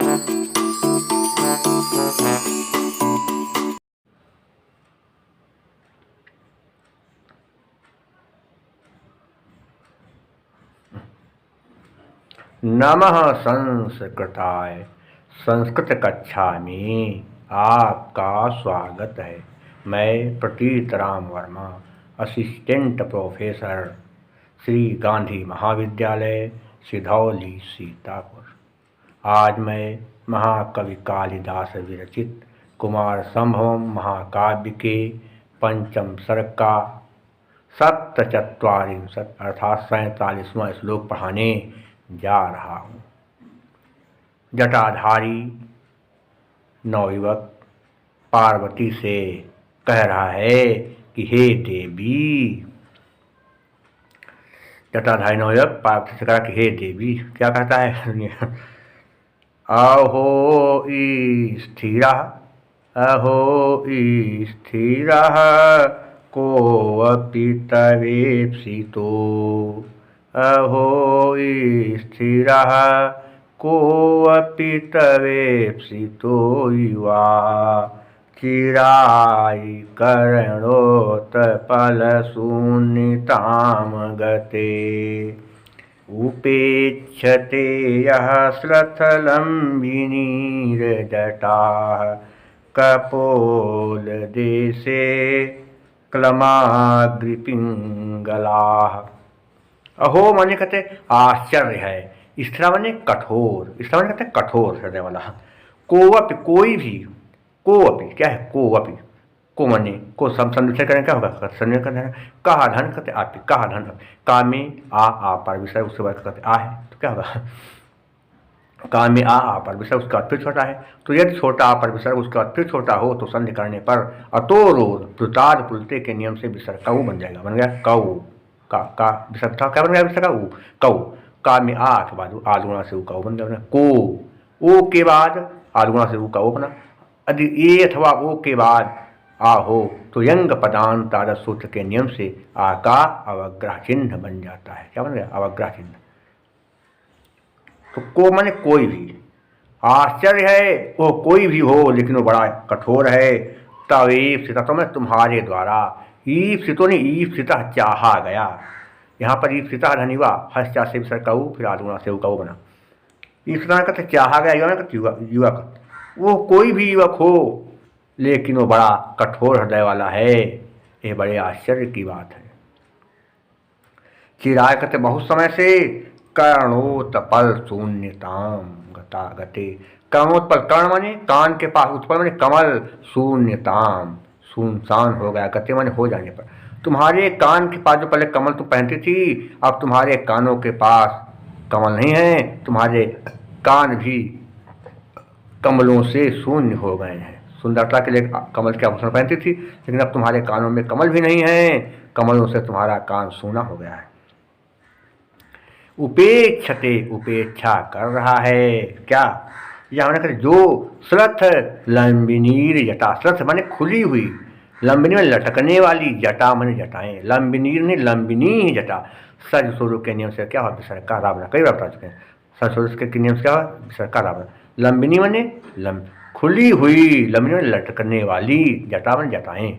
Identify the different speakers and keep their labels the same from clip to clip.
Speaker 1: नमः संस्कृताय। संस्कृत कक्षा में आपका स्वागत है। मैं प्रतीत राम वर्मा, असिस्टेंट प्रोफेसर, श्री गांधी महाविद्यालय, सिधौली, सीतापुर। आज मैं महाकवि कालिदास विरचित कुमार संभवम महाकाव्य के पंचम सर्ग का सप्तचत्वारिंशत् अर्थात 47वां श्लोक पढ़ाने जा रहा हूँ। जटाधारी नवयुवक पार्वती से कह रहा है कि हे देवी। जटाधारी नवयुवक पार्वती से कहा कि हे देवी। क्या कहता है? अहो स्थिरः अहो स्थिरः कोऽपि तवेप्सितो अहो स्थिरः कोऽपि तवेप्सितो युवा चिरायिकरणोत्पलशून्यतां गते उपेक्षते यः श्रथलम्बिनीर्जटाः कपोलदेशे क्लमाग्रिपिंगलाः। अहो माने कहते आश्चर्य है, स्थिरा माने कठोर, स्थिरा माने कहते कठोर हृदय वाला। कोवपि कोई भी, कोवपि क्या है? कोवपि को माने को संदर्भ करें क्या होगा? संदर्भ करना है। कहा धन कहते आपी, कहा धन का में आ पर विषय, उसके बाद कहते आ है तो क्या होगा? का में आ पर विषय, उसका अर्थ फिर छोटा है। तो यदि छोटा आ पर विसर्ग उसका अर्थ फिर छोटा हो तो संधि करने पर अतोरोध प्लुताद पुलते के नियम से विसर्ग कऊ बन जाएगा। बन गया कऊ का विसर्ग था, क्या बन गया? विसर्ग ऊ कऊ। का में आ के बाद आलुगुणा से ऊ कऊ बन गया। को ओ के बाद आलुगुणा से ऊ कऊ बना। यदि ए अथवा ओ के बाद आ हो तो यंग पदांत आदर्श सूत्र के नियम से आ का अवग्रह चिन्ह बन जाता है। क्या बन गया? अवग्रह चिन्ह। तो को माने कोई भी। आश्चर्य है वो कोई भी हो लेकिन वो बड़ा कठोर है। तव ईप्सिता तो मैं तुम्हारे द्वारा, ईप्सितो ने ईप्सिता चाहा गया। यहाँ पर ईप्सिता धनिवा हस्या से विसर्ग कऊ फिर आलुगुणा से कऊ बना। ईप्सिता कहते चाहा गया, युवक वो कोई भी युवक हो लेकिन वो बड़ा कठोर हृदय वाला है। ये बड़े आश्चर्य की बात है। चिराय कहते बहुत समय से, कर्णोत्पल शून्यताम गता गते। कर्णोत्पल, कर्ण माने कान के पास, उत्पल माने कमल, शून्यताम सुनसान हो गया, गते माने हो जाने पर। तुम्हारे कान के पास जो पहले कमल तुम पहनती थी, अब तुम्हारे कानों के पास कमल नहीं है, तुम्हारे कान भी कमलों से शून्य हो गए हैं। सुंदरता के लिए कमल के आभूषण पहनती थी लेकिन अब तुम्हारे कानों में कमल भी नहीं है, कमलों से तुम्हारा कान सूना हो गया है। उपेक्षते उपेक्षा कर रहा है। क्या? यह मैंने जो श्रथ लंबिनीर जटा, श्रथ माने खुली हुई, लंबिनी में लटकने वाली, जटा माने जटाएं, लंबिनीर ने लंबिनी जटा। सज स्वरूप के नियम से क्या हुआ? विसर्ग का रावण, कई बार बता चुके हैं। सज स्वरूप के नियम से क्या हुआ? विसर्ग का रावण। लंबिनी माने खुली हुई, लंबिनी में लटकने वाली, जटा माने जटाएं।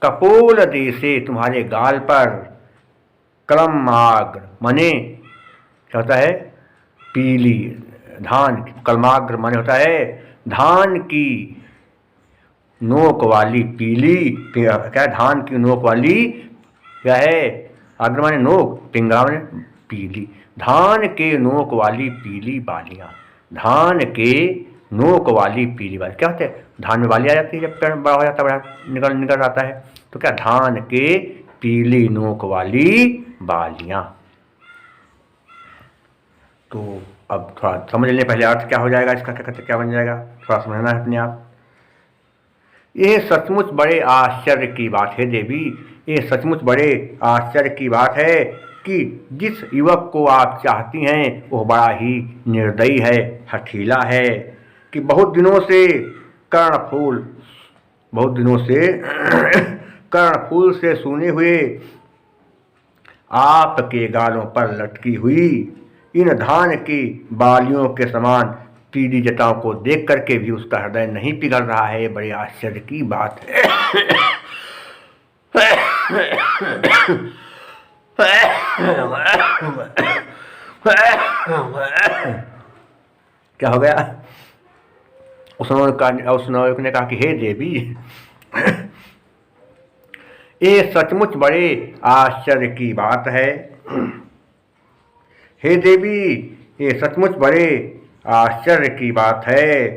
Speaker 1: कपोल देशे तुम्हारे गाल पर, कलमाग्र माने क्या होता है? पीली धान। कलमाग्र माने होता है धान की नोक वाली पीली, क्या? धान की नोक वाली क्या है? अग्र माने नोक, पिंगला माने पीली। धान के नोक वाली पीली बालियां, धान के नोक वाली पीली बाली। क्या होता है? धान में बाली आ जाती है जब पेड़ बड़ा हो जाता है, बड़ा निकल आता है तो क्या? धान के पीली नोक वाली बालियां। तो अब थोड़ा समझ लें पहले अर्थ क्या हो जाएगा इसका, क्या कहते क्या बन जाएगा, थोड़ा समझना है अपने आप। ये सचमुच बड़े आश्चर्य की बात है देवी, ये सचमुच बड़े आश्चर्य की बात है कि जिस युवक को आप चाहती हैं वो बड़ा ही निर्दयी है, हठीला है, कि बहुत दिनों से कर्णफूल, बहुत दिनों से कर्णफूल से सूने हुए आपके गालों पर लटकी हुई इन धान की बालियों के समान पीली जटाओं को देख करके भी उसका हृदय नहीं पिघल रहा है। ये बड़े आश्चर्य की बात है। क्या हो गया? उस नाविक ने कहा कि हे देवी, ये सचमुच बड़े आश्चर्य की बात है। हे देवी, ये सचमुच बड़े आश्चर्य की बात है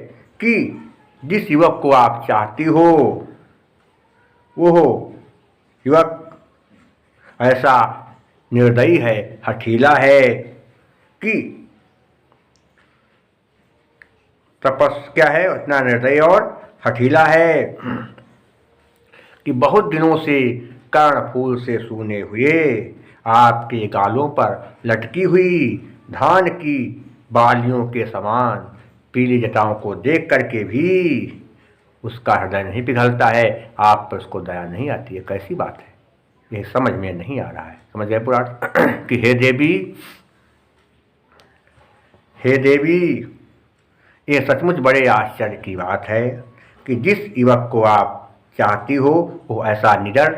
Speaker 1: कि जिस युवक को आप चाहती हो वो युवक ऐसा निर्दयी है, हठीला है कि तपस्या है, इतना निर्दयी और हठीला है कि बहुत दिनों से कर्णफूल से सूने हुए आपके गालों पर लटकी हुई धान की बालियों के समान पीली जटाओं को देख करके भी उसका हृदय नहीं पिघलता है, आप पर उसको दया नहीं आती है। कैसी बात है? यह समझ में नहीं आ रहा है। समझ गए पुराण कि हे देवी, हे देवी, ये सचमुच बड़े आश्चर्य की बात है कि जिस युवक को आप चाहती हो वो ऐसा निडर,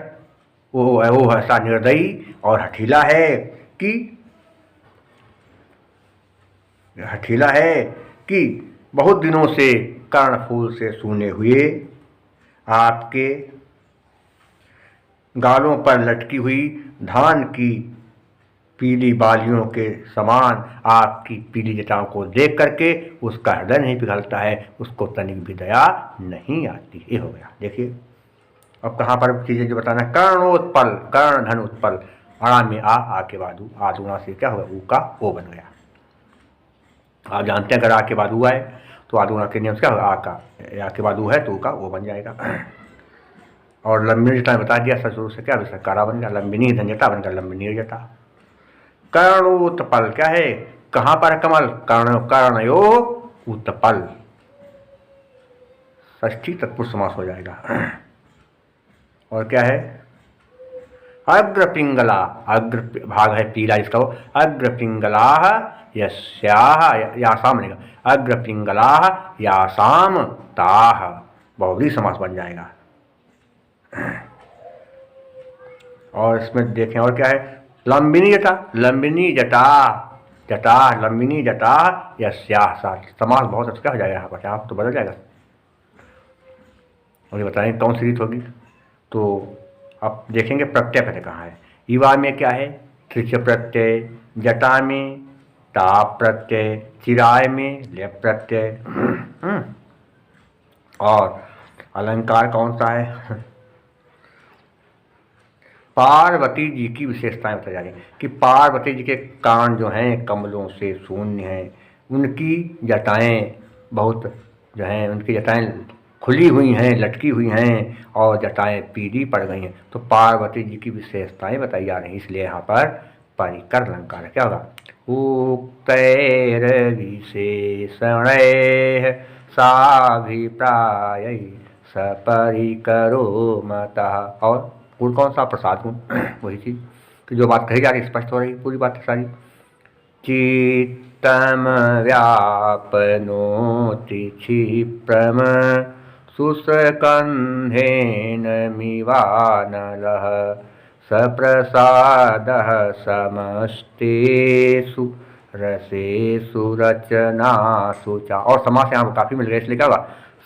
Speaker 1: वो ऐसा निर्दयी और हठीला है कि बहुत दिनों से कर्णफूल से सूने हुए आपके गालों पर लटकी हुई धान की पीली बालियों के समान आपकी पीली जटाओं को देख करके उसका हृदय नहीं पिघलता है, उसको तनिक भी दया नहीं आती। ये हो गया। देखिए अब कहाँ पर चीज़ें जो बताना, कर्णोत्पल, कर्ण धन उत्पल, अड़ा में आ के बाद ऊ, आदुणा से क्या होगा, ऊ का ओ बन गया। आप जानते हैं अगर आ के बाद ऊ आए तो आदुणा के नियम से क्या होगा, आ के बाद ऊ है तो ऊ का ओ बन जाएगा। और लंबिनी जटा बता दिया ससुर से क्या विषकारा बन गया, लंबिनी धन्यता बनकर लंबिनी जटा। कर्णोत्पल क्या है, कहाँ पर कमल, कर्णयो उत्पल, षष्ठी तत्पुरुष समास हो जाएगा। और क्या है, अग्र पिंगला, अग्र भाग है पीला इसका, वो अग्र पिंगला यस्याह, यासाम बनेगा, अग्र पिंगला यासाम ताह, बहुव्रीहि समास बन जाएगा। और इसमें देखें और क्या है, लंबिनी जटा, लंबिनी जटा, जटा लंबिनी जटा यस्याह, समास बहुत अच्छा हो जाएगा यहाँ पर, यहाँ तो बदल जाएगा। और ये बताएंगे कौन सी रीत होगी, तो अब देखेंगे प्रत्यय पहले कहाँ है। युवा में क्या है, त्रिच प्रत्यय, जटा में ता प्रत्यय, चिराय में लेप प्रत्यय। और अलंकार कौन सा है, पार्वती जी की विशेषताएं बताई जा रही हैं कि पार्वती जी के कान जो हैं कमलों से शून्य हैं, उनकी जटाएं बहुत जो हैं, उनकी जटाएं खुली हुई हैं, लटकी हुई हैं और जटाएं पीली पड़ गई हैं। तो पार्वती जी की विशेषताएं बताई जा रही हैं, इसलिए यहाँ पर परिकर अलंकार क्या होगा, उक्तैर विशेषणैः साभिप्रायै सपरिकरो मतः। और गुण कौन सा, प्रसाद गुण, वही चीज़ कि जो बात कही जा रही स्पष्ट हो रही पूरी बात सारी। चित्तम व्यापनोति क्षिप्रम शुष्कन्धेन मिवानलः सप्रसादः समस्तेषु रसेषु रचनासु च। और समास यहाँ काफ़ी मिल गया, इसलिए क्या हुआ,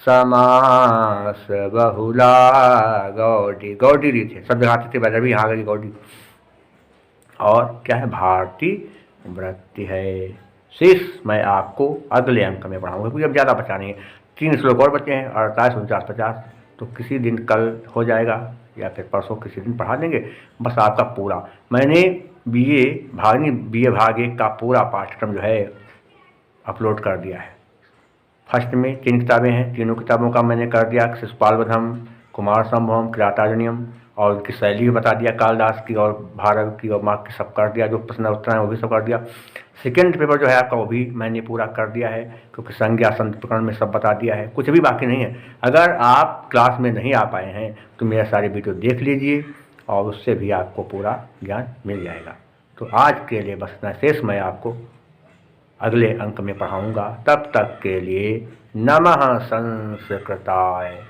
Speaker 1: समास बहुला गौडी, गौडी रीत है, सब जगह थे वैसे भी यहाँ गई गौडी। और क्या है, भारती वृत्ति है। शेष मैं आपको अगले अंक में पढ़ाऊंगा क्योंकि अब ज़्यादा बचा नहीं है, 3 श्लोक और बचे हैं, 48, 49, 50, तो किसी दिन कल हो जाएगा या फिर परसों किसी दिन पढ़ा देंगे। बस आपका पूरा, मैंने BA भाग 1 का पूरा पाठ्यक्रम जो है अपलोड कर दिया है। फर्स्ट में 3 किताबें हैं, तीनों किताबों का मैंने कर दिया, शिशुपालवधम, कुमार संभवम, किरातार्जुनीयम, और उनकी शैली भी बता दिया, कालिदास की और भारव की और मार्ग की सब कर दिया, जो प्रश्न उत्तर हैं वो भी सब कर दिया। सेकेंड पेपर जो है आपका वो भी मैंने पूरा कर दिया है क्योंकि संज्ञा संधि प्रकरण में सब बता दिया है, कुछ भी बाकी नहीं है। अगर आप क्लास में नहीं आ पाए हैं तो मेरा सारे वीडियो देख लीजिए और उससे भी आपको पूरा ज्ञान मिल जाएगा। तो आज के लिए बस इतना, शेष मैं आपको अगले अंक में पढ़ाऊँगा। तब तक के लिए नमः संस्कृताय।